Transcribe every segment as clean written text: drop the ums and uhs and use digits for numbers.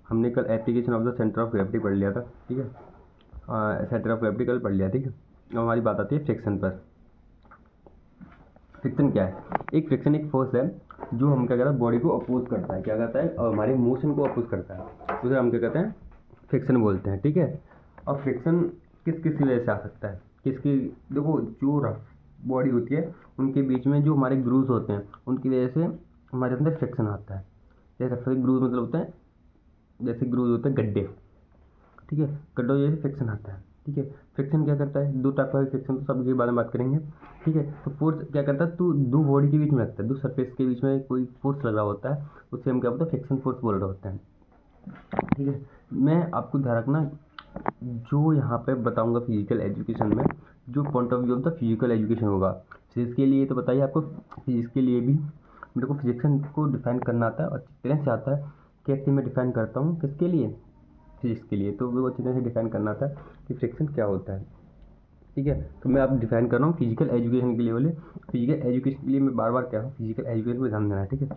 हमने कल application of the centre of gravity पढ़ लिया था, ठीक है। सेंटर ऑफ ग्रेविटी कल पढ़ लिया, ठीक है। अब हमारी बात आती है फ्रिक्शन पर। फ्रिक्शन क्या है? एक फ्रिक्शन एक फोर्स है जो हम क्या कहते हैं, बॉडी को अपोज करता है, क्या कहता है, और हमारे मोशन को अपोज करता है, उसे हम क्या कहते हैं, फ्रिक्शन बोलते हैं, ठीक है। और फ्रिक्शन किस किस वजह से आ सकता है, किसकी, देखो जो रफ बॉडी होती है उनके बीच में जो हमारे ग्रूव्स होते हैं उनकी वजह से हमारे अंदर फ्रिक्शन आता है। जैसे ग्रूव मतलब होते हैं, जैसे ग्रूव होते हैं गड्ढे, ठीक है, गड्ढों की वजह से फ्रिक्शन आता है, ठीक है। फ्रिक्शन क्या करता है, दो टाइप का फ्रिक्शन, तो सबके बारे में बात करेंगे, ठीक है। तो फोर्स क्या करता है, तो दो बॉडी के बीच में लगता है, दो सरफेस के बीच में कोई फोर्स लगा होता है, उससे हम क्या बोलते हैं, फ्रिक्शन फोर्स बोल रहे होते हैं, ठीक है। मैं आपको ध्यान रखना, जो यहाँ पे बताऊंगा फिजिकल एजुकेशन में, जो point of view of the physical education होगा, फिजिक्स के लिए तो बताइए आपको, फिजिक्स के लिए भी मेरे को फिजिक्स को डिफाइन करना आता है और अच्छी तरह से आता है। कैसे मैं डिफाइन करता हूँ, किसके लिए, फिजिक्स के लिए, तो वो अच्छी तरह से डिफाइन करना आता है कि फ्रिक्शन क्या होता है, ठीक है। तो मैं आप डिफाइन कर रहा हूँ फिजिकल एजुकेशन के लिए बोले, फिजिकल एजुकेशन के लिए मैं बार बार कह रहा हूँ, फिजिकल एजुकेशन पर ध्यान देना है, ठीक है,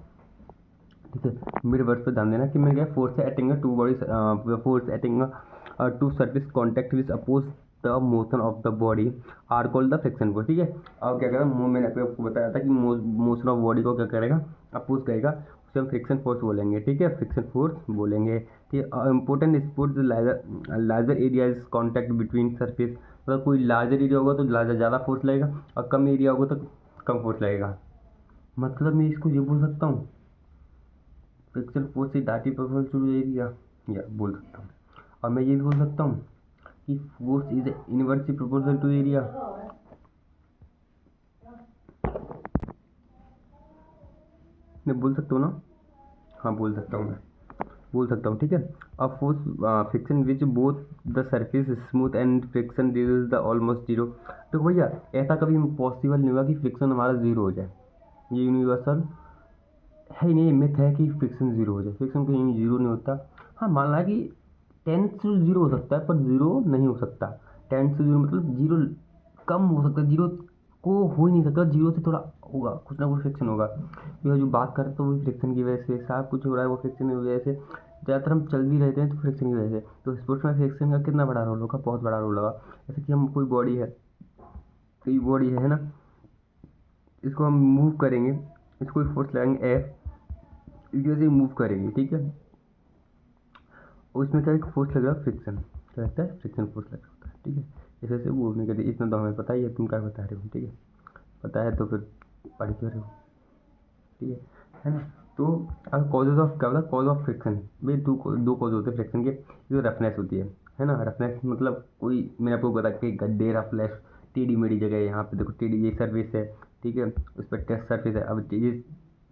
ठीक है। मेरे वर्ड पर ध्यान देना कि मैं क्या, force acting to bodies, force acting to service contact with oppose the motion of the body are called the friction force, ठीक है। अब क्या करेगा, मैंने आपको बताया था कि मोशन ऑफ बॉडी को क्या करेगा, अपोज करेगा, उसे हम फ्रिक्शन फोर्स बोलेंगे, ठीक है, फ्रिक्शन फोर्स बोलेंगे, ठीक है। Important sports larger area contact between surface, मतलब कोई लार्जर एरिया होगा तो लार्जर ज़्यादा फोर्स लगेगा और कम एरिया होगा तो कम फोर्स लगेगा। मतलब मैं इसको ये बोल सकता हूँ, फ्रिक्शन फोर्स से डाटी प्रोपोर्शनल टू एरिया, या बोल सकता हूँ। और मैं ये भी बोल सकता हूँ कि force is inversely proportional to area, मैं बोल सकता हूँ ना, हाँ बोल सकता हूँ, मैं बोल सकता हूँ, ठीक है। अब force friction which both the surface smooth and friction is the almost zero. तो भैया ऐसा कभी पॉसिबल नहीं होगा कि फ्रिक्शन हमारा जीरो हो जाए, ये यूनिवर्सल है ही नहीं, मिथ है कि फ्रिक्शन जीरो हो जाए, फ्रिक्शन कहीं जीरो नहीं होता। हाँ मान ला कि 10 से जीरो हो सकता है पर जीरो नहीं हो सकता, 10 से जीरो मतलब जीरो कम हो सकता है, जीरो को हो ही नहीं सकता, जीरो से थोड़ा होगा, कुछ ना कुछ फ्रिक्शन होगा। यह जो बात करते हैं तो वो फ्रिक्शन की वजह से, सब कुछ हो रहा है वो फ्रिक्शन की वजह से, ज़्यादातर हम चल भी रहते हैं तो फ्रिक्शन की वजह से। तो स्पोर्ट्स में फ्रिक्शन का कितना बड़ा रोल होगा, बहुत बड़ा रोल होगा। जैसे कि हम कोई बॉडी है, कोई बॉडी है ना, इसको हम मूव करेंगे, इसको फोर्स लगाएंगे एफ, इस वजह से मूव करेगी, ठीक है। और इसमें क्या एक फोर्स लग रहा है, फ्रिक्शन, क्या लगता है, फ्रिक्शन फोर्स लग रहा है, ठीक है। इस वजह से मूव नहीं करती, इतना तो हमें पता ही है, तुम क्या बता रहे हो, ठीक है, पता है तो फिर पढ़ क्यों रहे हो, ठीक है ना। तो अब कॉजेज ऑफ क्या होता है, कॉज ऑफ फ्रिक्शन, भाई दो कॉज होते हैं फ्रिक्शन के। जो रफनेस होती है ना, रफनेस मतलब कोई, मैंने आपको बता कि गड्ढे रफनेस, टेढ़ी मेढ़ी जगह है, यहाँ पे देखो टेढ़ी ये सर्फेस है, ठीक है, उस पर टेस्ट सर्फेस है, अब ये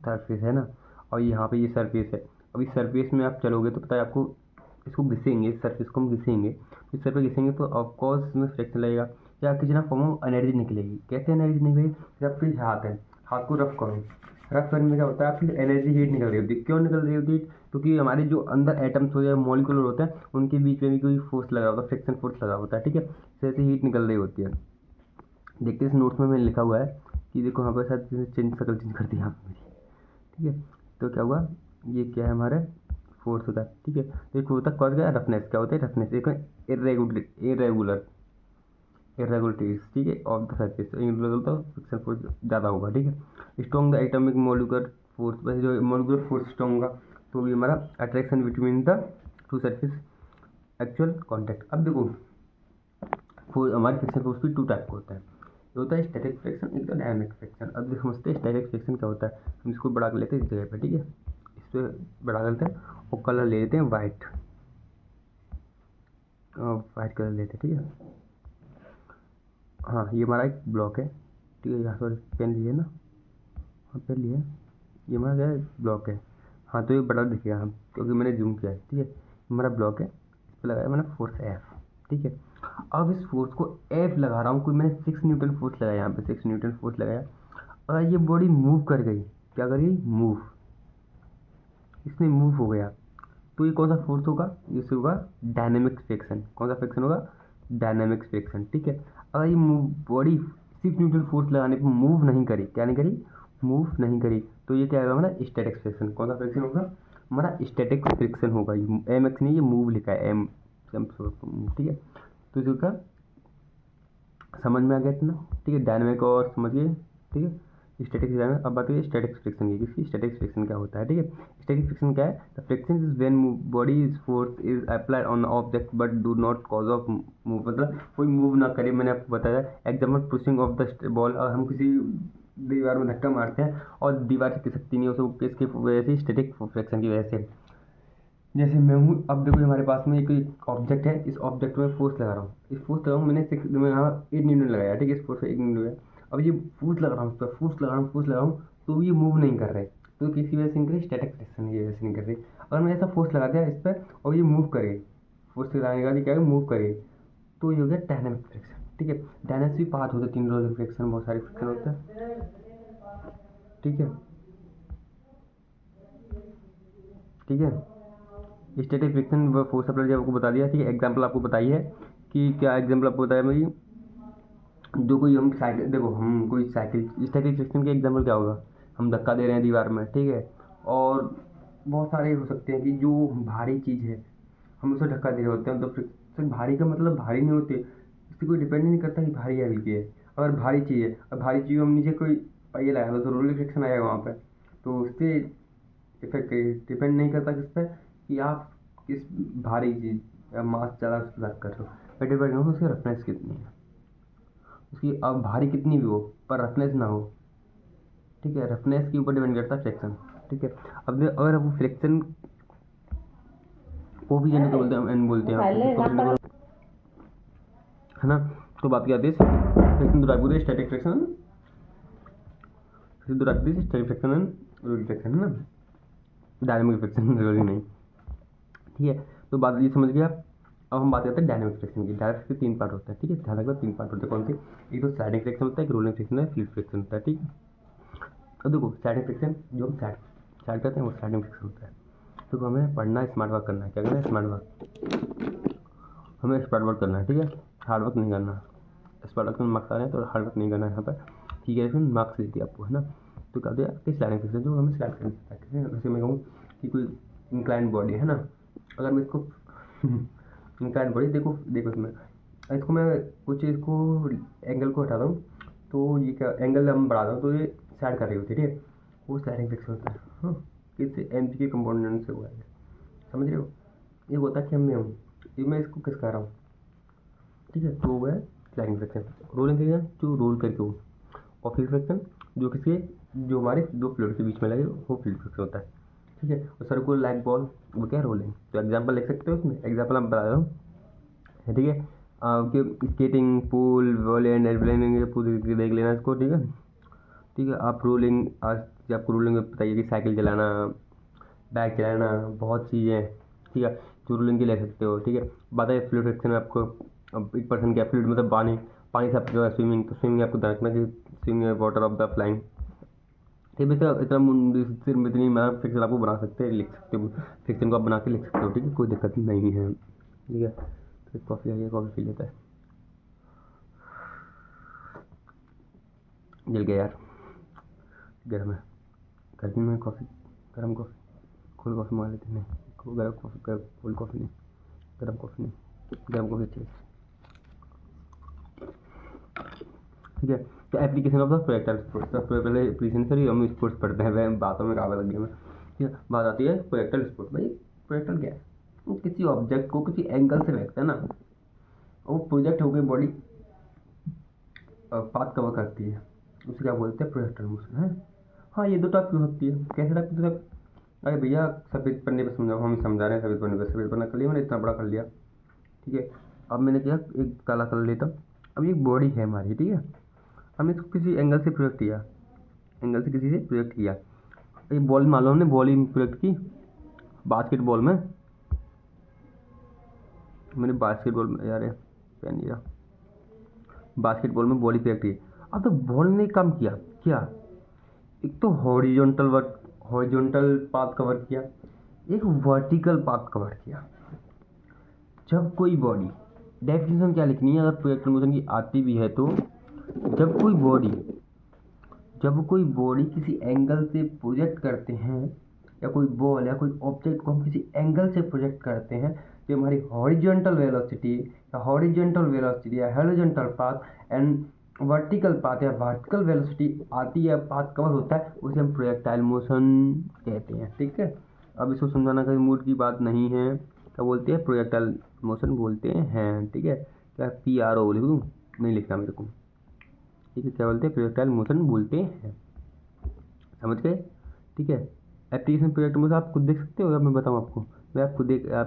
सर्फेस है ना, और यहाँ पे ये सर्फेस है। अब इस सर्फेस में आप चलोगे तो पता है आपको, इसको घिसेंगे, इस सर्फेस को हम घिसेंगे, इस सर्फेस घिसेंगे तो ऑफकोर्स इसमें फ्रिक्शन लगेगा, या किसी ना फॉर्म ऑफ एनर्जी निकलेगी। कैसे एनर्जी निकलेगी, जब आपके हाथ है, हाथ को रफ करो, रफ करने में क्या होता है, आपकी एनर्जी हीट निकल रही होती है। क्यों निकल रही होती है, क्योंकि हमारे जो अंदर एटम्स हो या मॉलिक्यूल होते हैं उनके बीच में भी कोई फोर्स लगा होता है, फ्रिक्शन फोर्स लगा होता है, ठीक है, जैसे हीट निकल रही होती है। देखते इस नोट्स में मैंने लिखा हुआ है कि देखो यहाँ पर शायद चेंज शक्ल चेंज कर दी यहाँ पर मेरी, ठीक है। तो क्या हुआ, ये क्या है, हमारे फोर्स होता है, ठीक है। तो एक होता है कॉज, क्या रफनेस, क्या होता है रफनेस, एक इरेगुलरिटीज, ठीक है, ऑफ द सरफेस, इरेगुलर तो फ्रिक्शन फोर्स ज़्यादा होगा, ठीक है। Strong the atomic molecular force, वैसे जो मॉलिक्यूलर फोर्स स्ट्रॉन्ग होगा तो भी हमारा attraction between the two surface actual contact. अब देखो हमारे फ्रिक्शन फोर्स भी टू टाइप का होता है, ये होता है स्टैटिक फ्रिक्शन, एक तो डायनामिक फ्रिक्शन। अब देखो समझते हैं स्टैटिक फ्रिक्शन क्या होता है, हम इसको बड़ा कर लेते हैं इस जगह पे, ठीक है, इस पर बड़ा कर लेते हैं और कलर ले लेते हैं वाइट, वाइट कलर लेते हैं, ठीक है। हाँ ये हमारा एक ब्लॉक है, ठीक है, यहाँ पर पेन लिए ना, हाँ पेन लिए, ये हमारा क्या है, ब्लॉक है। हाँ तो ये बड़ा दिखेगा हम, क्योंकि मैंने जूम किया है, ठीक है, हमारा ब्लॉक है, इस पर लगाया मैंने फोर्स एफ, ठीक है। अब इस फोर्स को एफ लगा रहा हूँ, कोई मैंने 6 न्यूटन फोर्स लगाया, यहाँ पे 6 न्यूटन फोर्स लगाया, और ये बॉडी मूव कर गई, क्या कर गई, मूव, इसमें मूव हो गया, तो ये कौन सा फोर्स होगा, ये होगा डायनेमिक फ्रिक्शन। कौन सा फ्रिक्शन होगा, डायनेमिक फ्रिक्शन, ठीक है। अगर ये मूव बॉडी 6 न्यूटन फोर्स लगाने पर मूव नहीं करी, क्या नहीं करी, मूव नहीं करी, तो ये क्या होगा हमारा स्टैटिक फ्रिक्शन। कौन सा फ्रिक्शन होगा हमारा स्टैटिक फ्रिक्शन होगा। एम एक्स नहीं, ये मूव लिखा है एम, ठीक है। तो इसका समझ में आ गया इतना, ठीक है। डायनामिक और समझिए, ठीक है। Static dynamic. अब बात करिए स्टैटिक फ्रिक्शन की, किसकी स्टैटिक फ्रिक्शन क्या होता है, ठीक है। स्टैटिक फ्रिक्शन क्या है, the friction is when body is force is applied on object but do not cause of move, मतलब कोई मूव ना करे। मैंने आपको बताया example pushing of the ball, और हम किसी दीवार में धक्का मारते हैं और दीवार से खिसकती नहीं, उसको किसकी वजह से, स्टैटिक फ्रिक्शन की वजह से। जैसे मैं हूँ, अब देखो हमारे पास में एक ऑब्जेक्ट है, इस ऑब्जेक्ट में फोर्स लगा रहा हूँ, इस फोर्स लगा हूँ मैंने 8 न्यूटन लगाया, ठीक है। इस फोर्स से 1 न्यूटन है। अब ये फोर्स लगा रहा हूँ, इस पर फोर्स लगा रहा हूँ तो ये मूव नहीं कर रहे, तो किसी वजह से नहीं कर रही, स्टैटिक फ्रिक्शन की वजह से नहीं कर रही। अगर मैं ऐसा फोर्स लगा दिया इस पर और ये मूव करे, फोर्स लगाने के बाद ये क्या है, मूव करे, तो ये हो गया डायनामिक फ्रिक्शन, ठीक है। डायनामिक्स भी 5 होते हैं, 3 रोल फ्रिक्शन, बहुत सारे फ्रिक्शन होते हैं, ठीक है, ठीक है। स्टैटिक फ्रिक्शन फोर्स सप्लाई आपको बता दिया, ठीक है। एग्जांपल आपको बताई है कि क्या एग्जांपल आपको बताया मेरी, जो कोई हम साइकिल, देखो हम कोई साइकिल, स्टैटिक फ्रिक्शन के एग्जांपल क्या होगा, हम धक्का दे रहे हैं दीवार में, ठीक है। और बहुत सारे हो सकते हैं कि जो भारी चीज़ है हम उसे धक्का दे रहे होते हैं, तो फ्रिक्शन भारी का मतलब भारी नहीं होते, इससे कोई डिपेंड नहीं करता कि भारी है हल्की है। अगर भारी चीज़ है, और भारी चीज़ हम नीचे कोई पहिए लाया तो रोलिंग फ्रिक्शन आएगा वहाँ पर, तो उससे इफेक्ट डिपेंड नहीं करता किस पर, कि आप किस भारी चीज़ या मास ज़्यादा उसकी बात कर रहे हो, पर डिपेंड हो उसकी रफनेस कितनी है, उसकी अब भारी कितनी भी हो पर रफनेस ना हो, ठीक है। रफनेस के ऊपर डिपेंड करता है फ्रिक्शन, ठीक है। अब अगर वो फ्रिक्शन कोफिशिएंट को बोलते हैं, एन बोलते हैं है ना। तो बात क्या आती है, फ्रिक्शन तो static friction, static friction and rolling friction, है ना, डायनामिक फ्रिक्शन जरूरी नहीं, ठीक है। तो बात ये समझ गया। अब हम बात करते हैं डायनामिक फ्रिक्शन की। डायनामिक फ्रिक्शन 3 पार्ट होता है, ठीक है। ध्यान रखना 3 पार्ट होते हैं, कौन से, एक तो स्टैटिक फ्रिक्शन होता है, एक रोलिंग फ्रिक्शन है, फ्लूइड फ्रिक्शन होता है, ठीक है। अब देखो स्टैटिक फ्रिक्शन जो हम स्टार्ट करते हैं वो स्टैटिक फ्रिक्शन होता है। तो हमें पढ़ना है, स्मार्ट वर्क करना है, क्या करना है, स्मार्ट वर्क, हमें स्मार्ट वर्क करना है, ठीक है। हार्ड वर्क नहीं करना, स्मार्ट वर्क में मार्क्स आ रहे हैं तो हार्ड वर्क नहीं करना है यहाँ पर, ठीक है। इसमें मार्क्स देती है आपको, है ना। तो क्या दिया कि स्लाइडिंग फ्रिक्शन जो हमें स्लाइड करना है, जैसे मैं कहूँ कि कोई इंक्लाइन बॉडी है ना, अगर मैं इसको इंक्लाइन बॉडी, देखो इसको मैं कुछ इसको एंगल को हटाता हूँ, तो ये क्या एंगल हम बढ़ाता हूँ तो ये साइड कर रही होती है, ठीक है। वो स्लाइडिंग फ्रिक्शन होता है, हाँ। किससे, एम जी के कंपोनेंट से हुआ है, समझ रहे हो। ये होता है कि मैं हूँ, ये मैं इसको किस कर रहा हूँ, ठीक है। तो वो है स्लाइडिंग फ्रिक्शन। रोलिंग फ्रिक्शन जो रोल करके हो, और फ्लूइड फ्रिक्शन जो किसके, जो हमारे दो फ्लूइड के बीच में लगे, वो फ्लूइड फ्रिक्शन होता है, ठीक है। और सर्कुलर लाइक बॉल वो क्या, रोलिंग। तो एग्जांपल लिख सकते हो इसमें, एग्जांपल मैं बता रहा हूँ, ठीक है। कि स्केटिंग, पूल, वॉलेंट, एयरप्लेन, पूरी देख लेना इसको, ठीक है, ठीक है। आप रोलिंग, आज आपको रोलिंग में बताइए कि साइकिल चलाना, बाइक चलाना, बहुत चीज़ें, ठीक है, जो रोलिंग के ले सकते हो, ठीक है। बात है फ्लूइड फ्रिक्शन में आपको, अब एक पर्सन क्या फ्लूइड मतलब पानी से आपको स्विमिंग, तो स्विमिंग आपको ध्यान रखना कि swimming water of the flying, ठीक है। इतना सिर्फ इतनी मतलब फ्रिक्शन आपको बना सकते हैं, लिख सकते हो, फ्रिक्शन को आप बना के लिख सकते हो, ठीक है, कोई दिक्कत नहीं है, ठीक है। तो कॉफ़ी आइए, कॉफ़ी पी लेता है, जल गया यार, गर्म है, गर्मी में कॉफ़ी, गर्म कॉफ़ी, कोल्ड कॉफ़ी मंगा लेते नहीं, गर्म कॉफ़ी, कोल्ड कॉफ़ी नहीं, गर्म कॉफ़ी नहीं, गर्म कॉफ़ी अच्छी है, ठीक है। तो application of the projector sports, सबसे पहले एप्लीकेशन से ही हम स्पोर्ट्स पढ़ते हैं, वह बातों में कागज लग गया मैं, ठीक है। बात आती है प्रोजेक्टर स्पोर्ट। भाई प्रोजेक्टर क्या है, वो किसी ऑब्जेक्ट को किसी एंगल से देखता है ना, वो प्रोजेक्ट हो गई बॉडी पाथ कवर करती है, उसे क्या बोलते हैं, प्रोजेक्टर मोशन है। हाँ ये दो टाइप की होती है, कैसे टाइप की, अरे भैया सफ़ेद पन्ने पर समझाओ, हम समझा रहे हैं सफ़ेद पन्ने पर, सफ़ेद पन्ना कर लिया मैंने, इतना बड़ा कर लिया, ठीक है। अब मैंने क्या एक काला कर लेता, अब एक बॉडी है हमारी, ठीक है, हमने इसको किसी एंगल से प्रोजेक्ट किया, एंगल से किसी से प्रोजेक्ट किया, एक बॉल मान लो हमने बॉल ही प्रोजेक्ट की, बास्केटबॉल में मैंने बास्केटबॉल में, यार पेन नहीं रहा, बास्केटबॉल में बॉल ही प्रोजेक्ट की। अब तो बॉल ने काम किया क्या, एक तो हॉरिजॉन्टल पाथ कवर किया, एक वर्टिकल पाथ कवर किया। जब कोई बॉडी, डेफिनेशन क्या लिखनी है अगर प्रोजेक्टर मोशन की आती भी है, तो जब कोई बॉडी जब कोई बॉडी किसी एंगल से प्रोजेक्ट करते हैं, या कोई बॉल या कोई ऑब्जेक्ट को हम किसी एंगल से प्रोजेक्ट करते हैं, तो हमारी हॉरिजॉन्टल वेलोसिटी या horizontal path and vertical path या वर्टिकल वेलोसिटी आती है, पाथ कवर होता है, उसे हम प्रोजेक्टाइल मोशन कहते हैं। ठीक है, अब इसको समझाना कहीं मूड की बात नहीं है, क्या बोलते हैं, प्रोजेक्टाइल मोशन बोलते हैं। ठीक है, क्या PRO लिख दूँ, नहीं लिखना मेरे को। ठीक है, क्या बोलते हैं, प्रोजेक्टाइल मोशन बोलते हैं, समझ गए। ठीक है, एप्लीकेशन प्रोजेक्ट मोशन आप खुद देख सकते हो या मैं बताऊँ आपको, मैं आप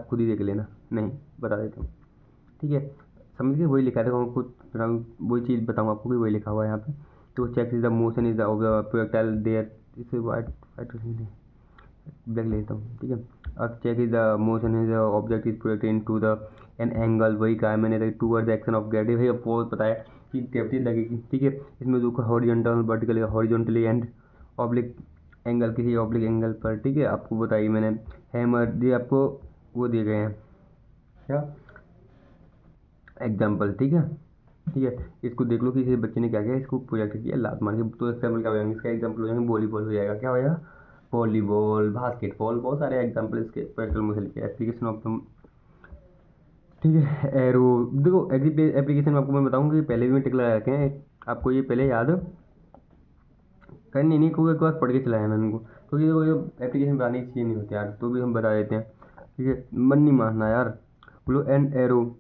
खुद ही देख लेना, नहीं बता देता हूँ। ठीक है, समझ गए, वही लिखा था कुछ, वही चीज़ बताऊँ आपको कि वही लिखा हुआ है यहाँ पे। तो check is the motion is of the projectile there, इसे वाइट ब्लैक लेता हूँ। ठीक है, अब check is the motion is object is projected into the an angle, वही कहा है मैंने, टूवर्ड्स एक्शन ऑफ ग्रेविटी। भाई अब बहुत पता है कि ग्रेविटी लगेगी। ठीक है, इसमें देखो horizontal, vertically, horizontally and oblique angle, किसी ऑब्लिक एंगल पर। ठीक है, आपको बताइए मैंने हैमर, ये आपको वो दिए गए हैं क्या एग्जाम्पल। ठीक है, ठीक है, इसको देख लो कि इस बच्चे ने क्या किया, इसको प्रोजेक्ट किया लात मार के। तो एग्जाम्पल क्या हो जाएंगे, इसका एग्जाम्पल हो जाएंगे वॉलीबॉल हो जाएगा, क्या हो जाएगा, वॉलीबॉल, बास्केटबॉल, बहुत सारे एग्जाम्पल इसके प्रोजेक्टल मोशन के। एप्लीकेशन ऑफ द, ठीक है, एरो, देखो एप्लीकेशन में आपको मैं बताऊंगा कि पहले भी मैं टिक लगा रखे हैं, आपको ये पहले याद करनी नहीं, क्योंकि एक बार पढ़ के चलाया ना इनको, क्योंकि देखो ये एप्लीकेशन बनाने की चीज़ नहीं होती यार, तो भी हम बता देते हैं। ठीक है, मन नहीं मानना यार, बोलो एंड एरो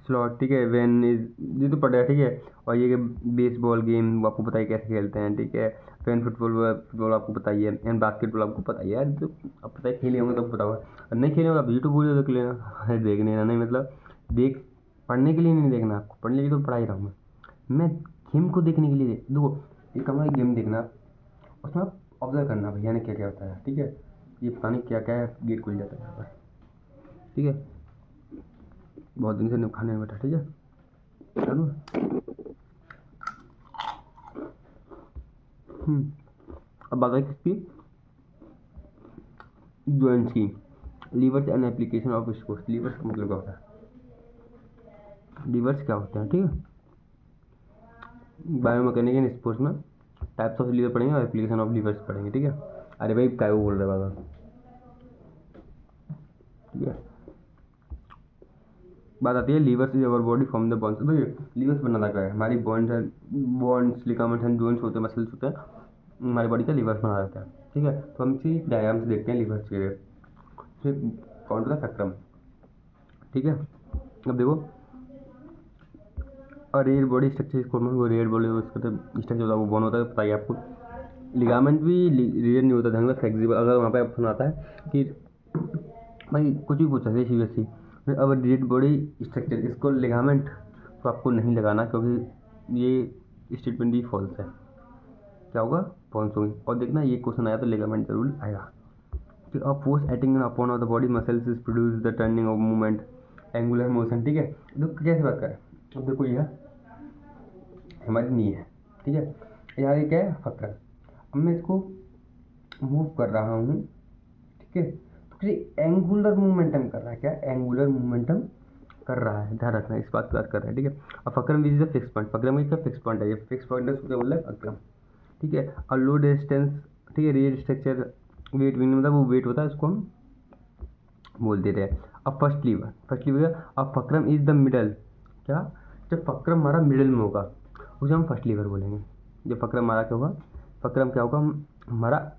स्लॉट। ठीक है, वेन इज, ये तो पढ़ा है। ठीक है, और ये बेसबॉल गेम आपको पता है कैसे खेलते हैं। ठीक है, फैन फुटबॉल आपको पता ही है, एंड बास्केटबॉल आपको पता ही है यार, तो अब पता है, खेले होंगे तो पता होगा, और नहीं खेले होगा यूट्यूब वीडियो देख लेना। देखने ना, नहीं मतलब देख, पढ़ने के लिए नहीं देखना, आपको पढ़ने के लिए तो पढ़ा ही रहा हूँ मैं गेम को देखने के लिए देखो, एक हमारी गेम देखना, उसमें आप ऑब्जर्व करना भैया ने क्या क्या होता है। ठीक है, ये पता नहीं क्या क्या है, गेट खुल जाता है यहाँ पर। ठीक है, बहुत दिन से खाने में बैठा। ठीक है, चलो अब बात है किसकी, जॉइंट्स की। Levers and application of sports. Levers का मतलब क्या होता है, लीवर्स क्या होते हैं। ठीक है, बायोमैकेनिक एंड स्पोर्ट्स में टाइप्स ऑफ लीवर पढ़ेंगे और एप्लीकेशन ऑफ लीवर्स पढ़ेंगे। ठीक है, अरे भाई क्या बोल रहे बाबा। ठीक है, बात आती है levers is our body from the bones. भाई लीवर्स बनाना क्या है, हमारी बोन्स है, बोन्स, लिगामेंट्स एंड जोइंट्स होते हैं, मसल्स होते हैं, हमारी बॉडी का लीवर्स बना रहता है। ठीक है, तो हम इसी डायग्राम से देखते हैं लीवर्स के, फिर कौन सा स्पेक्ट्रम। ठीक है, अब देखो, और रेयर बॉडी स्ट्रक्चर इसको, वो रेयर बॉडी उसका स्ट्रक्चर होता है, वो बोन होता है, पता है आपको। लिगामेंट भी रेयर नहीं होता, ढंग से फ्लेक्सिबल। अगर वहाँ पे ऑप्शन आता है कि भाई कुछ भी पूछा है सीरियसली, अब रेयर बॉडी स्ट्रक्चर, इसको लिगामेंट तो आपको नहीं लगाना, क्योंकि ये स्टेटमेंट भी फॉल्स है। क्या होगा, फॉल्स होगी। और देखना ये क्वेश्चन आया तो लिगामेंट जरूर आएगा कि a force acting upon of the body muscles is produce the turning of movement, angular motion. ठीक है, तो कैसे बात करें, अब देखो ये हमारी नी है। ठीक है, यहाँ ये क्या है, फक्र। अब मैं इसको मूव कर रहा हूँ। ठीक है, तो किसी एंगुलर मोमेंटम कर रहा है, क्या एंगुलर मोमेंटम कर रहा है, ध्यान रखना इस बात की बात कर रहा है। ठीक है, अब फक्रम इज द फिक्स पॉइंट, फक्रम एक फिक्स पॉइंट है, ये फिक्स पॉइंट है, उसको बोलते हैं फक्रम। ठीक है, और लो डिस्टेंस। ठीक है, रियर स्ट्रक्चर वेट भी मतलब वो वेट होता है, उसको हम बोल देते हैं। अब फर्स्ट लीवर, अब फक्रम इज द मिडल, क्या, जब फक्रम हमारा मिडल में होगा उसे हम फर्स्ट लीवर बोलेंगे। जब फक्रम हमारा क्या होगा, फक्रम क्या होगा, हमारा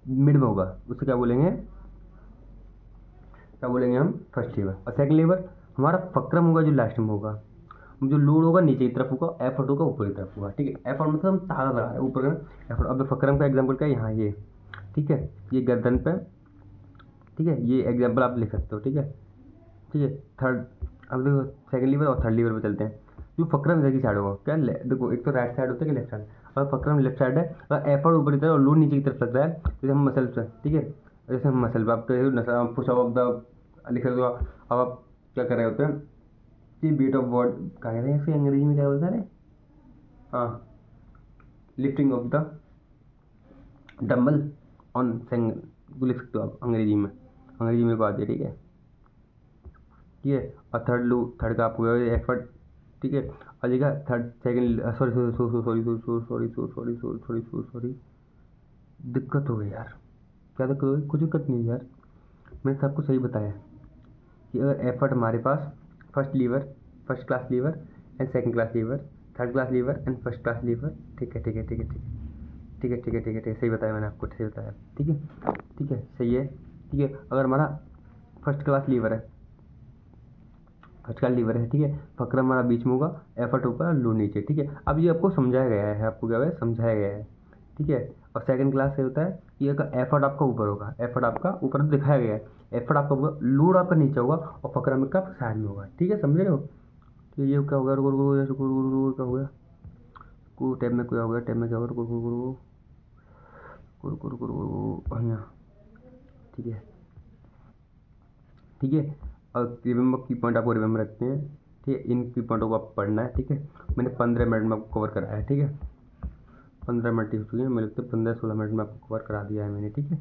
मिड में होगा, उसे क्या बोलेंगे हम फर्स्ट लीवर। और सेकंड लीवर हमारा फक्रम होगा जो लास्ट में होगा, जो लोड होगा नीचे की तरफ होगा, एफर्ट होगा ऊपर की तरफ होगा। ठीक है, एफर्ट मतलब हम ताला लगा रहे हैं ऊपर का एफर्ट। अब फक्रम का एग्जाम्पल क्या है, यहाँ ये। ठीक है, ये गर्दन पे। ठीक है, ये एग्जाम्पल आप लिख सकते हो। ठीक है, ठीक है, थर्ड, अब देखो सेकंड लीवर और थर्ड लीवर पे चलते हैं। जो फक्रम इधर की साइड होगा, क्या देखो, एक तो राइट साइड होता है कि लेफ्ट साइड। अगर फक्रम लेफ्ट साइड है, अगर एफर्ट ऊपर की तरफ और लोड नीचे की तरफ लग रहा है, जैसे हम मसल पे। ठीक है, जैसे हम मसल पे आप पुश ऑफ द लिख सकते हो। अब आप क्या कर रहे होते हैं कि बीट ऑफ बॉड, क्या कहते हैं फिर अंग्रेजी में, क्या बोलते हैं, हाँ, lifting of the dumbbell on सेंग लिख सकते हो आप अंग्रेजी में को आती है। ठीक है, ठीक है, और थर्ड का आपको एफर्ट। ठीक है। और लिखा थर्ड सेकंड, सॉरी, दिक्कत हो गई यार। क्या दिक्कत हो गई? कुछ दिक्कत नहीं यार, मैंने सबको सही बताया कि अगर एफर्ट हमारे पास first class lever and second class lever, third class lever and first class lever, ठीक है, सही बताया मैंने आपको, सही बताया, ठीक है, सही है, ठीक है। अगर हमारा फर्स्ट क्लास लीवर है, ठीक है, फकरा हमारा बीच में होगा, एफर्ट ऊपर, लो नीचे, ठीक है। अब ये आपको समझाया गया है, आपको क्या है समझाया गया है, ठीक है। और सेकंड क्लास से होता है कि अगर एफर्ट आपका ऊपर होगा, एफर्ट आपका ऊपर दिखाया गया है, एफर्ट आपका ऊपर, लोड आपका नीचे होगा और फकरा में का साइड में होगा, ठीक है, समझ रहे हो। तो ये क्या होगा, क्या हो गया, को टैब में क्या हो गया, टैब में क्या होगा, यहाँ, ठीक है, और रिमेंबर की पॉइंट आपको रिमेंबर रखते हैं, ठीक है। इन की पॉइंटों को आप पढ़ना है, ठीक है। मैंने 15 मिनट में आपको कवर कराया है, ठीक है। 15 मिनट हो चुके हैं, मेरे लगता है 15-16 मिनट में आपको कवर करा दिया है मैंने, ठीक है।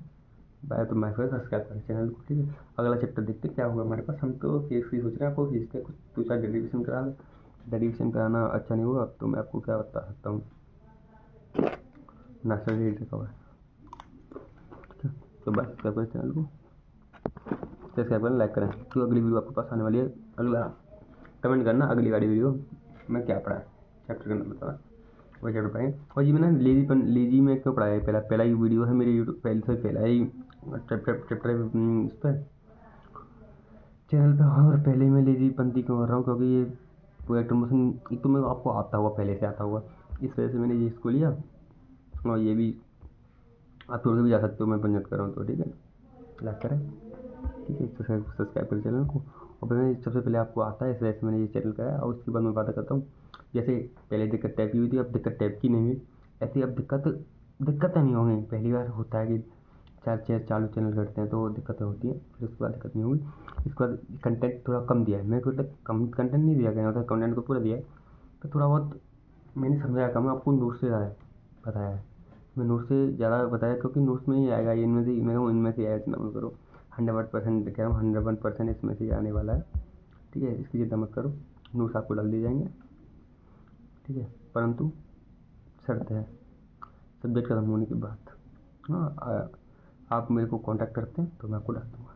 बाय, तो मैं फिर सब्सक्राइब करें चैनल को, ठीक है। अगला चैप्टर देखते हैं क्या होगा हमारे पास। हम तो फीस की सोच रहे हैं, आपको फीस का कुछ दूसरा डेरिवेशन करा लें। डेरिवेशन कराना अच्छा नहीं होगा, तो मैं आपको क्या बता सकता हूँ, नेशनल रीड का है, ठीक है। तो बस सब्सक्राइब करें चैनल को, सब्सक्राइब करें, लाइक करें, तो अगली वीडियो आपके पास आने वाली है। अगला कमेंट करना अगली वाली वीडियो में क्या पढ़ा है, चैप्टर करना बताना, वही चैप्टर पढ़ाएंगे। और ये मैंने लेजी में क्यों पढ़ाया है, पहला ही वीडियो है मेरी यूट्यूब पहले से, पहला ही चैप्टर इस पर चैनल पे, और पहले मैं लेजीपंती क्यों कर रहा हूँ, क्योंकि ये पूरा प्रमोशन एक तो मैं आपको आता हुआ, पहले से आता हुआ, इस वजह से मैंने ये इसको लिया। और ये भी आप छोड़ के भी जा सकते हो, मैं पंजत कर रहा हूँ, तो ठीक है, लाइक करें, ठीक है, सब्सक्राइब करें चैनल को। और मैंने सबसे पहले आपको आता है, इस वजह से मैंने ये चैनल कराया। और उसके बाद मैं बात करता हूँ, जैसे पहले दिक्कत टाइप की हुई थी, अब दिक्कत टाइप की नहीं हुई, ऐसी अब दिक्कतें नहीं होंगी। पहली बार होता है कि चालू चैनल करते हैं तो दिक्कतें होती हैं, फिर उसके बाद दिक्कत नहीं होगी। इसके बाद कंटेंट थोड़ा कम दिया है, मेरे को कम कंटेंट नहीं दिया गया होता, कंटेंट तो पूरा दिया है, तो थोड़ा बहुत मैंने समझाया कम, आपको नोट्स से ज़्यादा बताया है, मैं नोट्स से ज़्यादा बताया, क्योंकि नोट्स में ही आएगा, इनमें से मैं इनमें से आया, इतना मत करो, 100% कह रहा हूँ, 101% इसमें से आने वाला है, ठीक है, इसकी चिंता मत करो, नोट्स आपको डाल दिए जाएंगे, ठीक है। परंतु शर्त है, सब्जेक्ट खत्म होने के बाद, हाँ, आप मेरे को कांटेक्ट करते हैं तो मैं आपको डाल दूँगा।